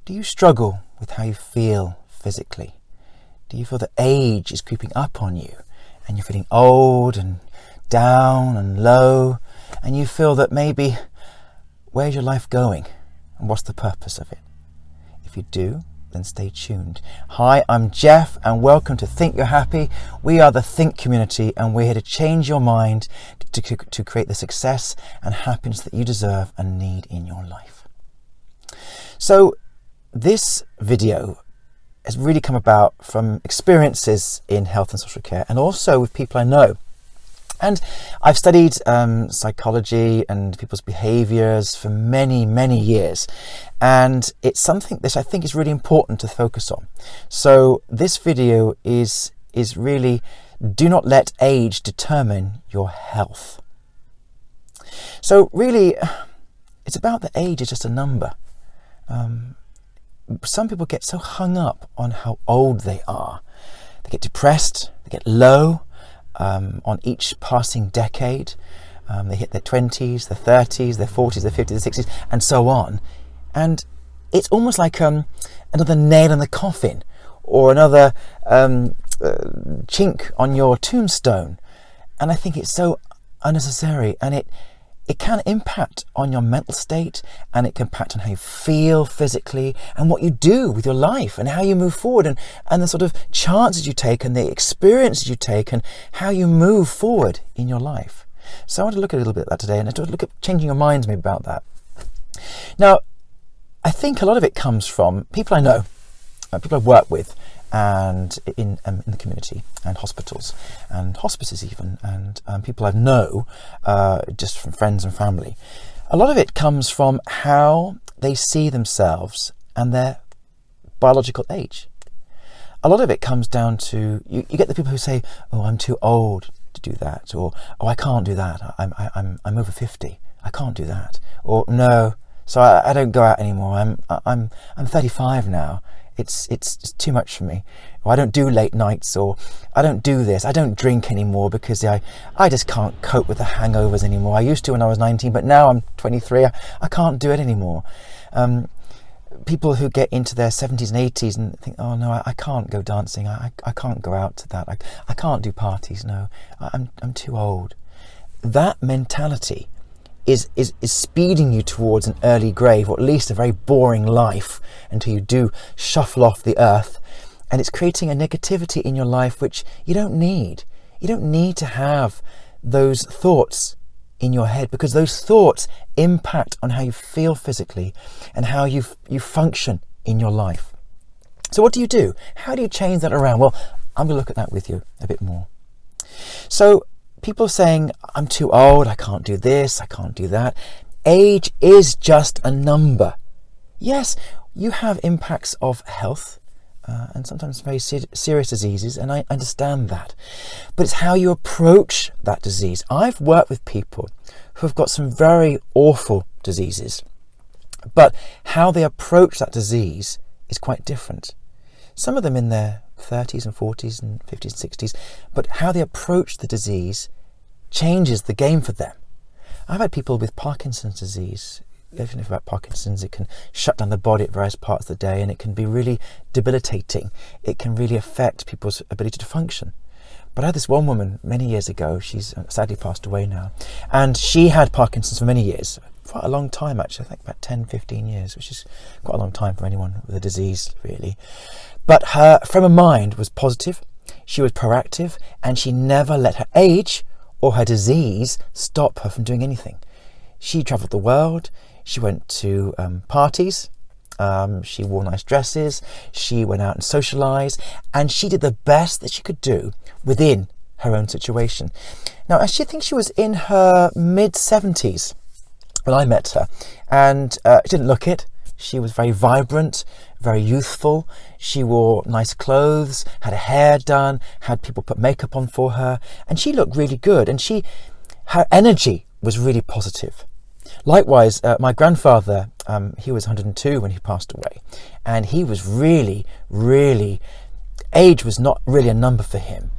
Do you struggle with how you feel physically? Do you feel that age is creeping up on you and you're feeling old and down and low, and you feel that maybe, where's your life going and what's the purpose of it? If you do, then stay tuned. Hi, I'm Jeff and welcome to Think You're Happy. We are the Think community and we're here to change your mind to create the success and happiness that you deserve and need in your life. So this video has really come about from experiences in health and social care, and also with people I know. And I've studied psychology and people's behaviours for many years, and it's something that I think is really important to focus on. So this video is really, do not let age determine your health. So really, it's about the age is just a number. Some people get so hung up on how old they are. They get depressed, they get low on each passing decade. They hit their 20s, their 30s, their 40s, their 50s, their 60s, and so on. And it's almost like another nail in the coffin, or another chink on your tombstone. And I think it's so unnecessary, and it can impact on your mental state, and it can impact on how you feel physically and what you do with your life and how you move forward, and the sort of chances you take and the experiences you take and how you move forward in your life. So I want to look at a little bit at that today, and to look at changing your minds maybe about that. Now, I think a lot of it comes from people I know, people I've worked with, and in the community, and hospitals and hospices even, and people I know just from friends and family. A lot of it comes from how they see themselves and their biological age. A lot of it comes down to you get the people who say, "Oh, I'm too old to do that," or "Oh, I can't do that. I'm over 50. I can't do that," or "No, so I don't go out anymore. I'm 35 now. It's too much for me," or "I don't do late nights," or "I don't do this. I don't drink anymore because I just can't cope with the hangovers anymore. I used to when I was 19, but now I'm 23. I can't do it anymore." People who get into their 70s and 80s and think, "Oh no, I can't go dancing. I can't go out to that. I can't do parties. No, I'm too old." That mentality is speeding you towards an early grave, or at least a very boring life until you do shuffle off the earth. And it's creating a negativity in your life which you don't need. You don't need to have those thoughts in your head, because those thoughts impact on how you feel physically and how you function in your life. So what do? How do you change that around? Well, I'm going to look at that with you a bit more. So people saying, "I'm too old, I can't do this, I can't do that." Age is just a number. Yes, you have impacts of health and sometimes very serious diseases, and I understand that. But it's how you approach that disease. I've worked with people who have got some very awful diseases, but how they approach that disease is quite different. Some of them in their 30s and 40s and 50s and 60s, but how they approach the disease changes the game for them. I've had people with Parkinson's disease. Even if about Parkinson's, it can shut down the body at various parts of the day, and it can be really debilitating. It can really affect people's ability to function. But I had this one woman many years ago. She's sadly passed away now, and she had Parkinson's for many years, quite a long time actually. I think about 10-15 years, which is quite a long time for anyone with a disease really. But her frame of mind was positive, she was proactive, and she never let her age or her disease stop her from doing anything. She travelled the world, she went to parties, she wore nice dresses, she went out and socialised, and she did the best that she could do within her own situation. Now, I think she was in her mid-70s when I met her, and she didn't look it. She was very vibrant, very youthful. She wore nice clothes, had her hair done, had people put makeup on for her, and she looked really good, and her energy was really positive. Likewise, my grandfather, he was 102 when he passed away, and he was really, age was not really a number for him.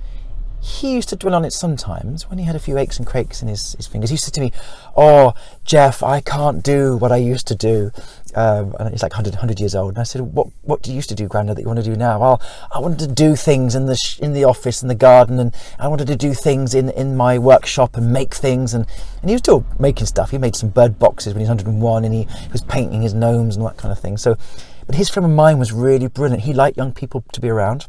he used to dwell on it sometimes when he had a few aches and cracks in his fingers. He said to me, "Oh, Jeff, I can't do what I used to do." And he's like 100 years old. And I said, what do you used to do, Grandad, that you want to do now? Well, I wanted to do things in the office, in the garden, and I wanted to do things in my workshop and make things. And he was still making stuff. He made some bird boxes when he was 101, and he was painting his gnomes and all that kind of thing. So, but his frame of mind was really brilliant. He liked young people to be around.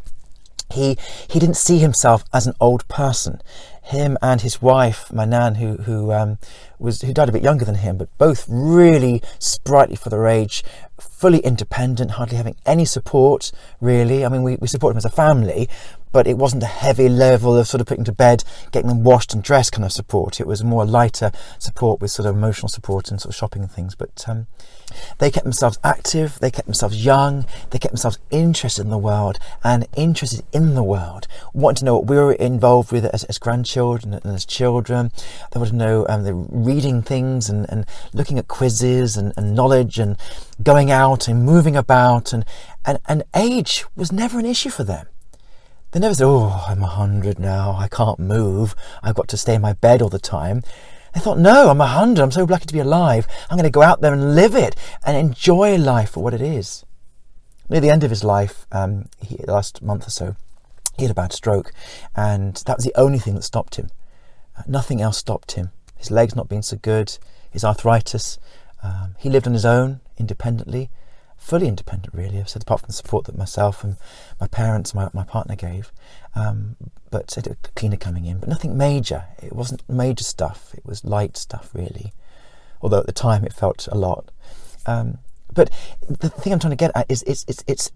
He didn't see himself as an old person. Him and his wife, my nan, who died a bit younger than him, but both really sprightly for their age, fully independent, hardly having any support, really. I mean, we support them as a family, but it wasn't a heavy level of sort of putting to bed, getting them washed and dressed kind of support. It was more lighter support with sort of emotional support and sort of shopping and things. But they kept themselves active, they kept themselves young, they kept themselves interested in the world and interested in the world, wanting to know what we were involved with as grandchildren and as children. They wanted to know, they were reading things and looking at quizzes and knowledge and going out and moving about, and age was never an issue for them. They never said, "Oh, I'm 100 now, I can't move, I've got to stay in my bed all the time." They thought, "No, I'm 100, I'm so lucky to be alive. I'm going to go out there and live it and enjoy life for what it is." Near the end of his life, the last month or so, he had a bad stroke, and that was the only thing that stopped him. Nothing else stopped him. His legs not being so good, his arthritis. He lived on his own, independently, fully independent, really. I've said, apart from the support that myself and my parents, my partner gave, but a cleaner coming in, but nothing major. It wasn't major stuff. It was light stuff, really. Although at the time it felt a lot. But the thing I'm trying to get at is it's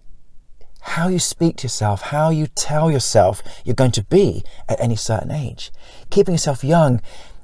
how you speak to yourself, how you tell yourself you're going to be at any certain age. Keeping yourself young.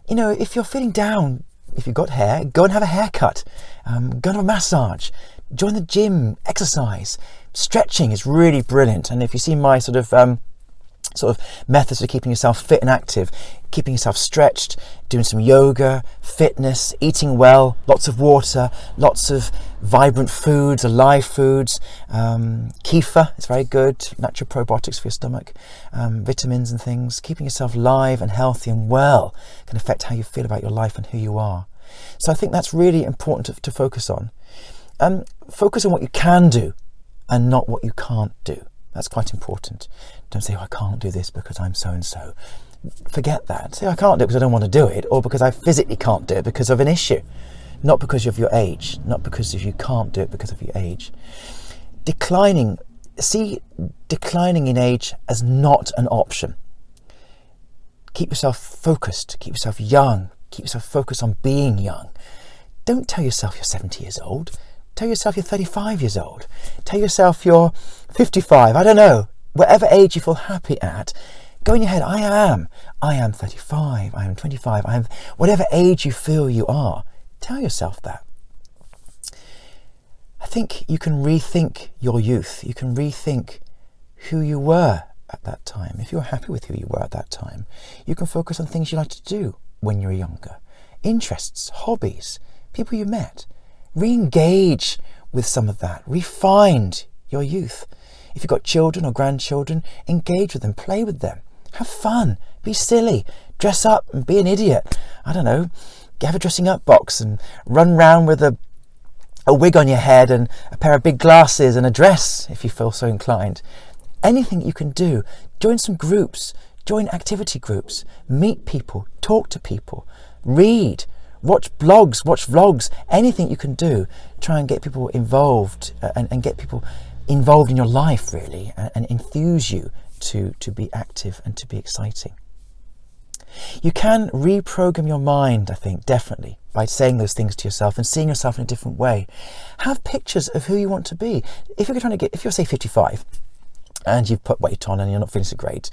You know, if you're feeling down, if you've got hair, go and have a haircut. Go and have a massage. Join the gym, exercise. Stretching is really brilliant. And if you see my sort of methods for keeping yourself fit and active, keeping yourself stretched, doing some yoga, fitness, eating well, lots of water, lots of vibrant foods, alive foods, kefir is very good, natural probiotics for your stomach, vitamins and things. Keeping yourself live and healthy and well can affect how you feel about your life and who you are. So I think that's really important to focus on. Focus on what you can do and not what you can't do. That's quite important. Don't say, "Oh, I can't do this because I'm so-and-so." Forget that. Say, "I can't do it because I don't want to do it, or because I physically can't do it because of an issue." Not because of your age, not because you can't do it because of your age. See declining in age as not an option. Keep yourself focused, keep yourself young, keep yourself focused on being young. Don't tell yourself you're 70 years old. Tell yourself you're 35 years old. Tell yourself you're 55. I don't know. Whatever age you feel happy at, go in your head, I am 35, I am 25, I am whatever age you feel you are. Tell yourself that. I think you can rethink your youth. You can rethink who you were at that time. If you're happy with who you were at that time, you can focus on things you like to do when you're younger. Interests, hobbies, people you met. Re-engage with some of that. Refind your youth. If you've got children or grandchildren, engage with them, play with them. Have fun, be silly, dress up and be an idiot. I don't know, have a dressing up box and run round with a wig on your head and a pair of big glasses and a dress if you feel so inclined. Anything you can do. Join some groups, join activity groups, meet people, talk to people, read, watch blogs, watch vlogs, anything you can do. Try and get people involved and get people involved in your life, really, and enthuse you to be active and to be exciting. You can reprogram your mind, I think, definitely, by saying those things to yourself and seeing yourself in a different way. Have pictures of who you want to be. If you're say 55 and you've put weight on and you're not feeling so great,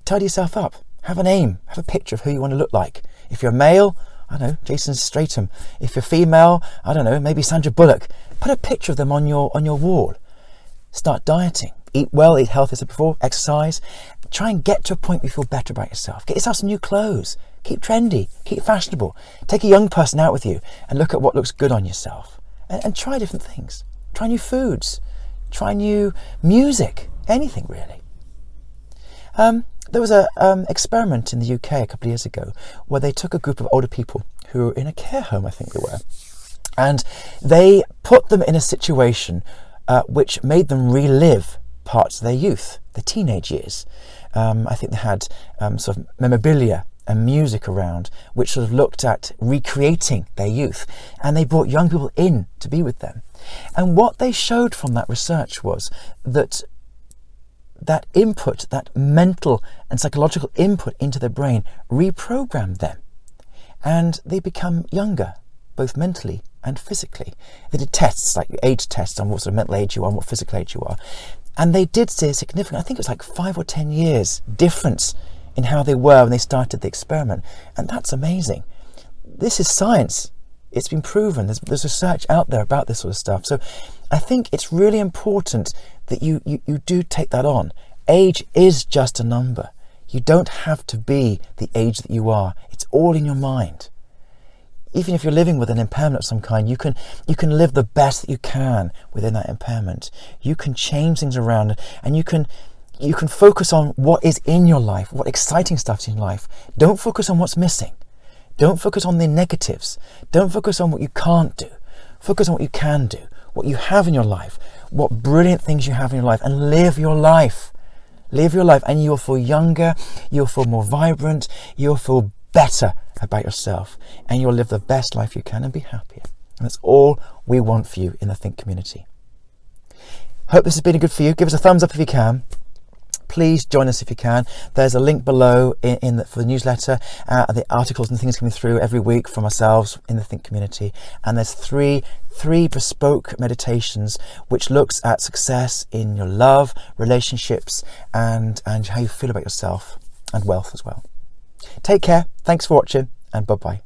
tidy yourself up. Have an aim. Have a picture of who you want to look like. If you're a male, I don't know, Jason Statham. If you're female, I don't know, maybe Sandra Bullock. Put a picture of them on your wall. Start dieting. Eat well, eat healthy as I said before, exercise. Try and get to a point where you feel better about yourself. Get yourself some new clothes. Keep trendy, keep fashionable. Take a young person out with you and look at what looks good on yourself. And try different things. Try new foods. Try new music. Anything, really. There was an experiment in the UK a couple of years ago where they took a group of older people who were in a care home, I think they were, and they put them in a situation which made them relive parts of their youth, their teenage years. I think they had sort of memorabilia and music around which sort of looked at recreating their youth, and they brought young people in to be with them. And what they showed from that research was that input, that mental and psychological input into their brain, reprogrammed them, and they become younger, both mentally and physically. They did tests, like age tests on what sort of mental age you are and what physical age you are, and they did see a significant, I think it was like 5 or 10 years difference in how they were when they started the experiment. And that's amazing. This is science. It's been proven. There's research out there about this sort of stuff. So I think it's really important that you do take that on. Age is just a number. You don't have to be the age that you are. It's all in your mind. Even if you're living with an impairment of some kind, you can live the best that you can within that impairment. You can change things around, and you can focus on what is in your life, what exciting stuff's in your life. Don't focus on what's missing. Don't focus on the negatives. Don't focus on what you can't do. Focus on what you can do, what you have in your life, what brilliant things you have in your life, and live your life. Live your life, and you'll feel younger, you'll feel more vibrant, you'll feel better about yourself, and you'll live the best life you can and be happier. And that's all we want for you in the Think community. Hope this has been good for you. Give us a thumbs up if you can. Please join us if you can. There's a link below for the newsletter, the articles and things coming through every week from ourselves in the Think community. And there's three bespoke meditations which looks at success in your love, relationships, and how you feel about yourself, and wealth as well. Take care. Thanks for watching, and bye-bye.